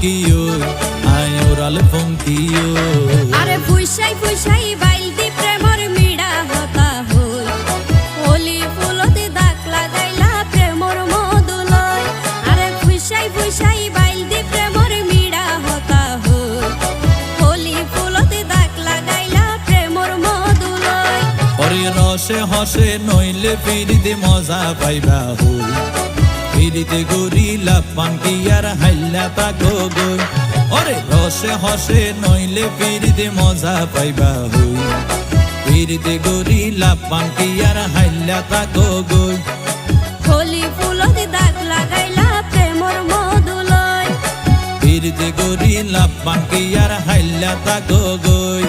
কিও আয় ওরাল ফঙ্কিও আরে ফুইসাই ফুইসাই বাইলতি প্রেমর মিড়া হতা হই হোলি ফুলতে দাগ লাগাইলা প্রেমর মধুলয় আরে ফুইসাই ফুইসাই বাইলতি প্রেমর মিড়া হতা হই হোলি ফুলতে দাগ লাগাইলা প্রেমর মধুলয় ওরে রসে হসে নইলে ফিরিতে মজা পাইবা হই ফিরিতে গরিলা পাঙ্কি আর হাইলা তাকো গই ওরে রসে হসে নইলে ফিরিতে মজা পাইবা হই ফিরিতে গরিলা পাঙ্কি আর হাইলা তাকো গই হোলি ফুলতে দাগ লাগাইলা প্রেমর মধুলয় ফিরিতে গরিলা পাঙ্কি আর হাইলা তাকো গই